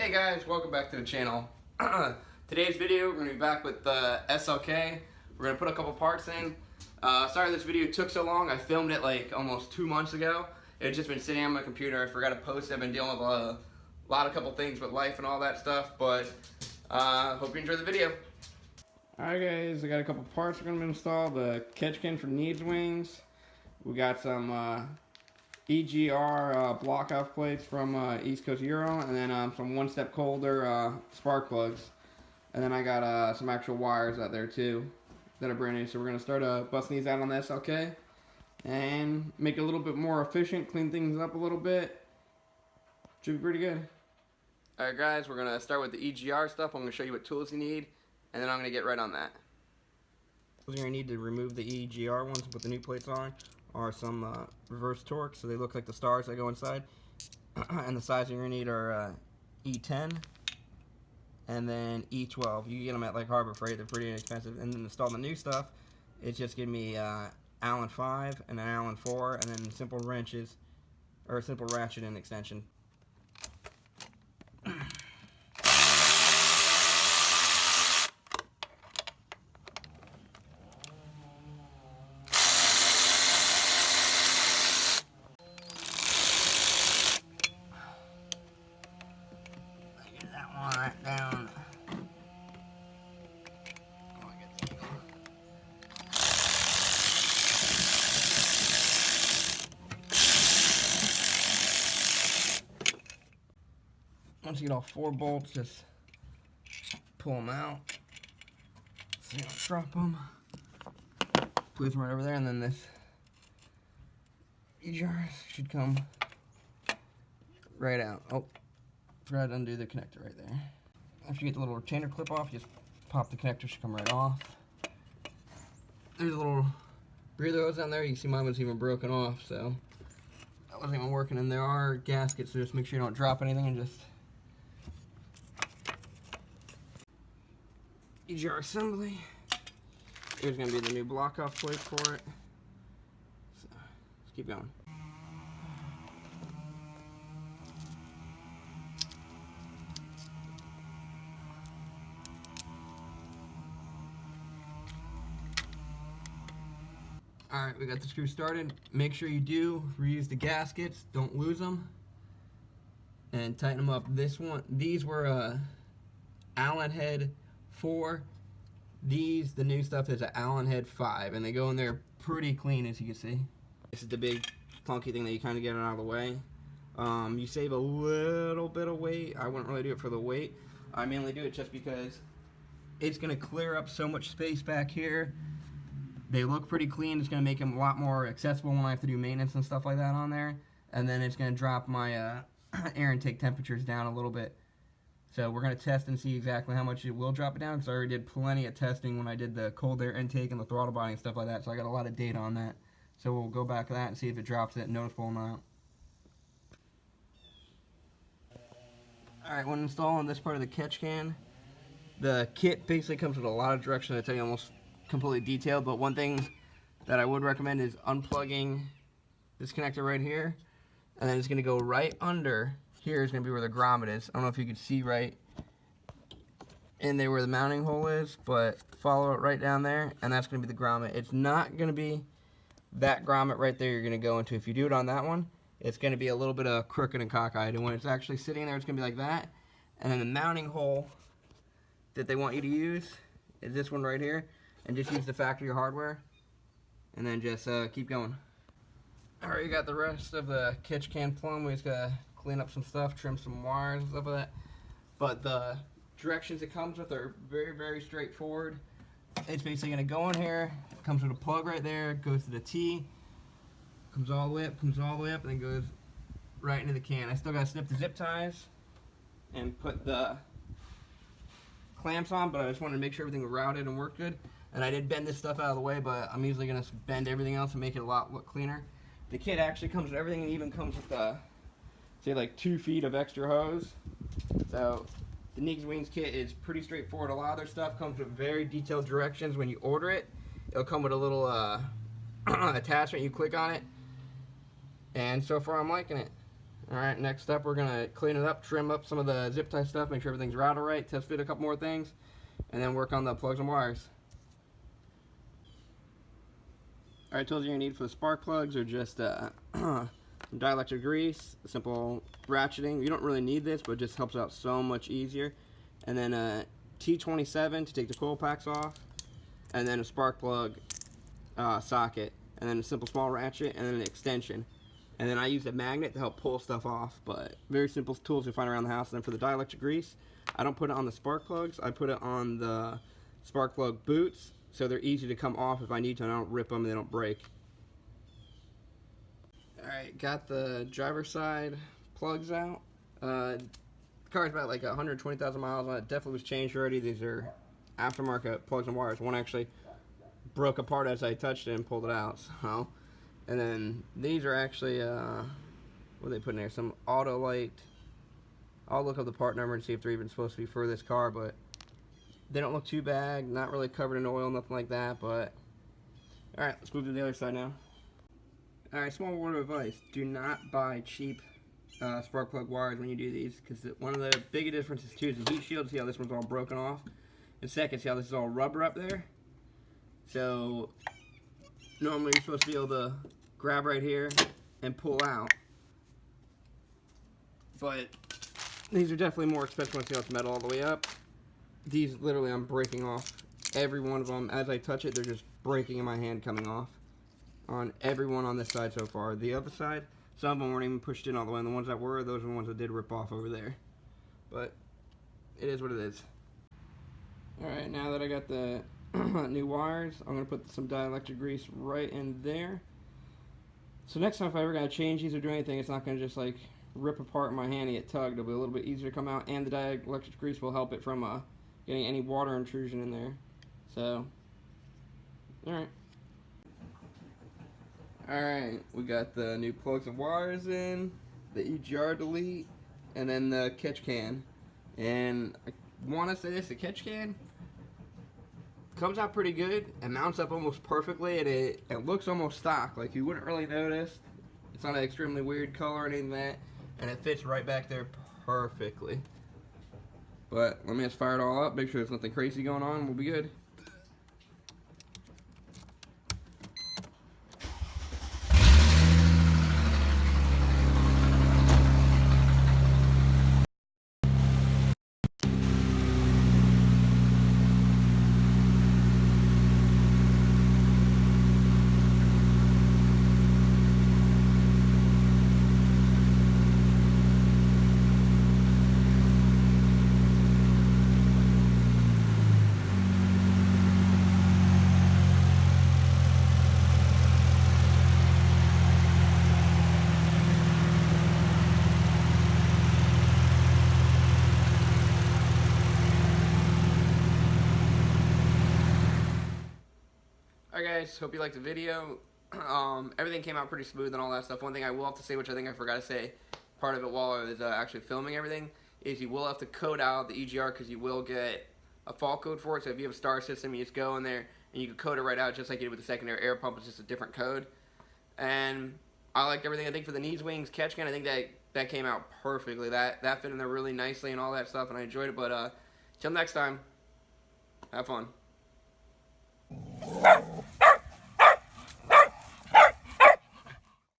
Hey guys, welcome back to the channel. Today's video, we're going to be back with the SLK. We're going to put a couple parts in. Sorry this video took so long. I filmed it like almost 2 months ago. It had just been sitting on my computer. I forgot to post it. I've been dealing with a couple things with life and all that stuff, but hope you enjoy the video. Alright guys, I got a couple parts we're going to install. The catch can for NEEDSWING. We got some EGR block off plates from East Coast Euro, and then some one step colder spark plugs. And then I got some actual wires out there too that are brand new. So we're going to start busting these out on the SLK and make it a little bit more efficient, clean things up a little bit. Should be pretty good. Alright guys, we're going to start with the EGR stuff. I'm going to show you what tools you need, and then I'm going to get right on that. You're going to need to remove the EGR ones and put the new plates on. Are some reverse torques, so they look like the stars that go inside. And the sizing you're going to need are E10 and then E12. You can get them at like Harbor Freight, they're pretty inexpensive. And then install the new stuff, it's just give me Allen 5 and an Allen 4 and then simple wrenches, or a simple ratchet and extension. Down. Once you get all 4 bolts, just pull them out so you don't drop them. Place them right over there, and then this EGR should come right out. Oh, forgot to undo the connector right there. After you get the little retainer clip off, just pop the connector, should come right off. There's a little breather hose down there. You can see mine was even broken off, so that wasn't even working. And there are gaskets, so just make sure you don't drop anything and just EGR assembly. Here's going to be the new block off plate for it. So let's keep going. Alright, we got the screw started. Make sure you do reuse the gaskets, don't lose them, and tighten them up. These were Allen head 4. The new stuff is an Allen head 5, and they go in there pretty clean, as you can see. This is the big clunky thing that you kind of get out of the way. You save a little bit of weight. I wouldn't really do it for the weight. I mainly do it just because it's going to clear up so much space back here. They look pretty clean. It's going to make them a lot more accessible when I have to do maintenance and stuff like that on there. And then it's going to drop my air intake temperatures down a little bit. So we're going to test and see exactly how much it will drop it down, because I already did plenty of testing when I did the cold air intake and the throttle body and stuff like that. So I got a lot of data on that. So we'll go back to that and see if it drops it noticeable amount. Alright, when installing this part of the catch can, the kit basically comes with a lot of directions. I tell you almost completely detailed, but one thing that I would recommend is unplugging this connector right here, and then it's going to go right under here is going to be where the grommet is. I don't know if you can see right in there where the mounting hole is, but follow it right down there, and that's going to be the grommet. It's not going to be that grommet right there you're going to go into. If you do it on that one, it's going to be a little bit of crooked and cockeyed, and when it's actually sitting there, it's going to be like that. And then the mounting hole that they want you to use is this one right here. And just use the factory hardware, and then just keep going. Alright, you got the rest of the catch can plumb. We just gotta clean up some stuff, trim some wires and stuff like that. But the directions it comes with are very, very straightforward. It's basically gonna go in here, comes with a plug right there, goes to the T, comes all the way up, and then goes right into the can. I still gotta snip the zip ties and put the clamps on, but I just wanted to make sure everything was routed and worked good. And I did bend this stuff out of the way, but I'm usually going to bend everything else and make it a lot look cleaner. The kit actually comes with everything, and even comes with, say, like 2 feet of extra hose. So the NEEDSWING kit is pretty straightforward. A lot of their stuff comes with very detailed directions. When you order it, it'll come with a little attachment. You click on it, and so far I'm liking it. Alright, next up we're going to clean it up, trim up some of the zip tie stuff, make sure everything's routed right, test fit a couple more things, and then work on the plugs and wires. Alright, tools you're going to need for the spark plugs are just some dielectric grease, simple ratcheting. You don't really need this, but it just helps out so much easier. And then a T27 to take the coil packs off, and then a spark plug socket, and then a simple small ratchet, and then an extension. And then I use a magnet to help pull stuff off, but very simple tools you find around the house. And then for the dielectric grease, I don't put it on the spark plugs, I put it on the spark plug boots, so they're easy to come off if I need to, and I don't rip them and they don't break. Alright, got the driver's side plugs out. The car's about like 120,000 miles on it. Definitely was changed already. These are aftermarket plugs and wires. One actually broke apart as I touched it and pulled it out. So, and then these are actually what are they putting there? Some auto light. I'll look up the part number and see if they're even supposed to be for this car, but they don't look too bad. Not really covered in oil, nothing like that. But all right, let's move to the other side now. All right, small word of advice: do not buy cheap spark plug wires when you do these, because one of the big differences too is the heat shield. See how this one's all broken off? And second, see how this is all rubber up there? So normally you're supposed to be able to grab right here and pull out, but these are definitely more expensive when you see how it's metal all the way up. These literally I'm breaking off every one of them as I touch it. They're just breaking in my hand, coming off on every one on this side so far. The other side, some of them weren't even pushed in all the way, and the ones that were, those are the ones that did rip off over there. But it is what it is. Alright, now that I got the new wires, I'm going to put some dielectric grease right in there. So next time if I ever got to change these or do anything, it's not going to just like rip apart in my hand and get tugged. It'll be a little bit easier to come out, and the dielectric grease will help it from getting any water intrusion in there. So, alright. Alright, we got the new plugs and wires in, the EGR delete, and then the catch can. And I want to say this, the catch can comes out pretty good. It mounts up almost perfectly, and it looks almost stock. Like you wouldn't really notice. It's not an extremely weird color or anything like that, and it fits right back there perfectly. But let me just fire it all up, make sure there's nothing crazy going on, we'll be good. Alright guys, hope you liked the video. Everything came out pretty smooth and all that stuff. One thing I will have to say, which I think I forgot to say, part of it while I was actually filming everything, is you will have to code out the EGR, because you will get a fault code for it. So if you have a star system, you just go in there and you can code it right out, just like you did with the secondary air pump. It's just a different code. And I liked everything. I think for the NEEDSWING catch can, I think that came out perfectly. That fit in there really nicely and all that stuff, and I enjoyed it. But till next time, have fun.